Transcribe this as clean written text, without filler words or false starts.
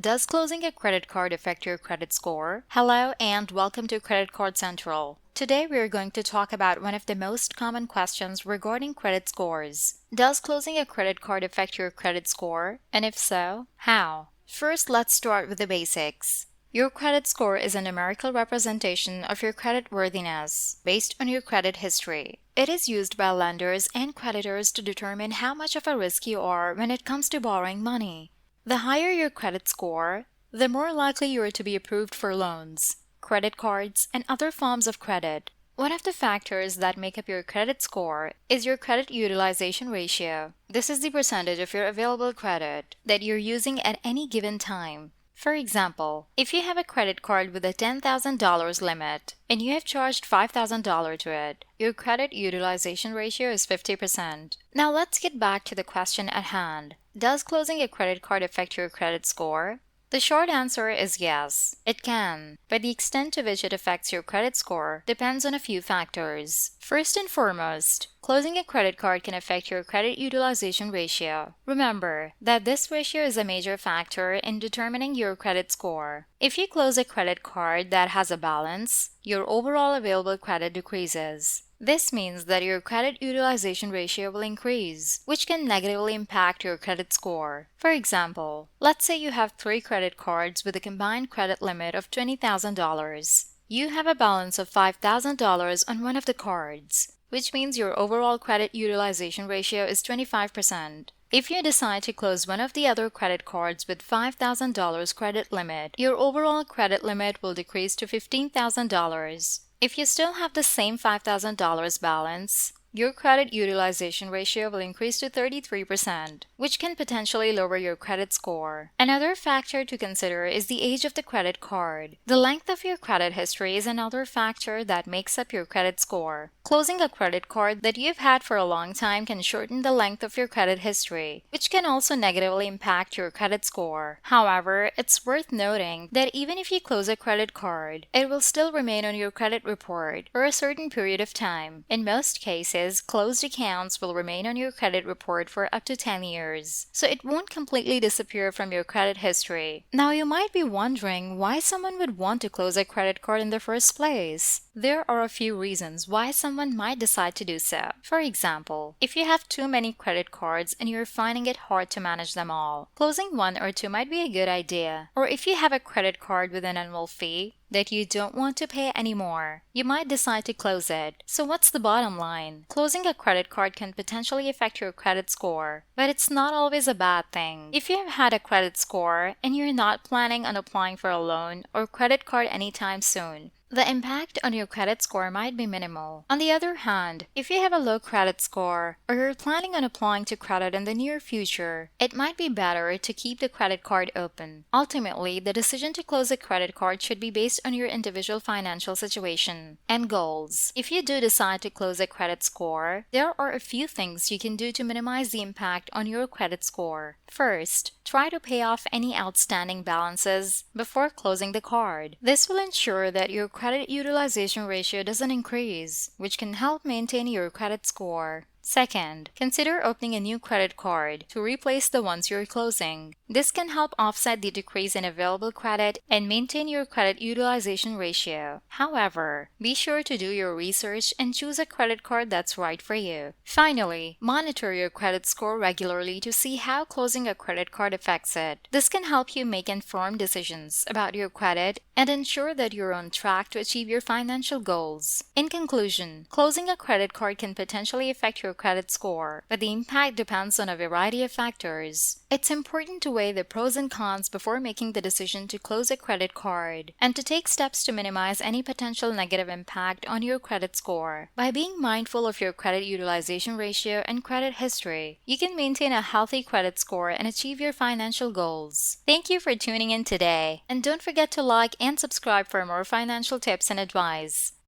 Does closing a credit card affect your credit score? Hello and welcome to Credit Card Central. Today we are going to talk about one of the most common questions regarding credit scores. Does closing a credit card affect your credit score? And if so, how? First, let's start with the basics. Your credit score is a numerical representation of your credit worthiness based on your credit history. It is used by lenders and creditors to determine how much of a risk you are when it comes to borrowing money. The higher your credit score, the more likely you are to be approved for loans, credit cards, and other forms of credit. One of the factors that make up your credit score is your credit utilization ratio. This is the percentage of your available credit that you're using at any given time. For example, if you have a credit card with a $10,000 limit and you have charged $5,000 to it, your credit utilization ratio is 50%. Now let's get back to the question at hand. Does closing a credit card affect your credit score? The short answer is yes, it can, but the extent to which it affects your credit score depends on a few factors. First and foremost, closing a credit card can affect your credit utilization ratio. Remember that this ratio is a major factor in determining your credit score. If you close a credit card that has a balance, your overall available credit decreases. This means that your credit utilization ratio will increase, which can negatively impact your credit score. For example, let's say you have 3 credit cards with a combined credit limit of $20,000. You have a balance of $5,000 on one of the cards, which means your overall credit utilization ratio is 25%. If you decide to close one of the other credit cards with $5,000 credit limit, your overall credit limit will decrease to $15,000. If you still have the same $5,000 balance, your credit utilization ratio will increase to 33%, which can potentially lower your credit score. Another factor to consider is the age of the credit card. The length of your credit history is another factor that makes up your credit score. Closing a credit card that you've had for a long time can shorten the length of your credit history, which can also negatively impact your credit score. However, it's worth noting that even if you close a credit card, it will still remain on your credit report for a certain period of time. In most cases, closed accounts will remain on your credit report for up to 10 years, so it won't completely disappear from your credit history. Now, you might be wondering why someone would want to close a credit card in the first place. There are a few reasons why someone might decide to do so. For example, if you have too many credit cards and you're finding it hard to manage them all, closing one or two might be a good idea. Or if you have a credit card with an annual fee that you don't want to pay anymore, you might decide to close it. So what's the bottom line? Closing a credit card can potentially affect your credit score, but it's not always a bad thing. If you have had a credit score and you're not planning on applying for a loan or credit card anytime soon, the impact on your credit score might be minimal. On the other hand, if you have a low credit score or you're planning on applying to credit in the near future, it might be better to keep the credit card open. Ultimately, the decision to close a credit card should be based on your individual financial situation and goals. If you do decide to close a credit score, there are a few things you can do to minimize the impact on your credit score. First, try to pay off any outstanding balances before closing the card. This will ensure that your credit utilization ratio doesn't increase, which can help maintain your credit score. Second, consider opening a new credit card to replace the ones you're closing. This can help offset the decrease in available credit and maintain your credit utilization ratio. However, be sure to do your research and choose a credit card that's right for you. Finally, monitor your credit score regularly to see how closing a credit card affects it. This can help you make informed decisions about your credit and ensure that you're on track to achieve your financial goals. In conclusion, closing a credit card can potentially affect your credit score, but the impact depends on a variety of factors. It's important to weigh the pros and cons before making the decision to close a credit card and to take steps to minimize any potential negative impact on your credit score. By being mindful of your credit utilization ratio and credit history, you can maintain a healthy credit score and achieve your financial goals. Thank you for tuning in today, and don't forget to like and subscribe for more financial tips and advice.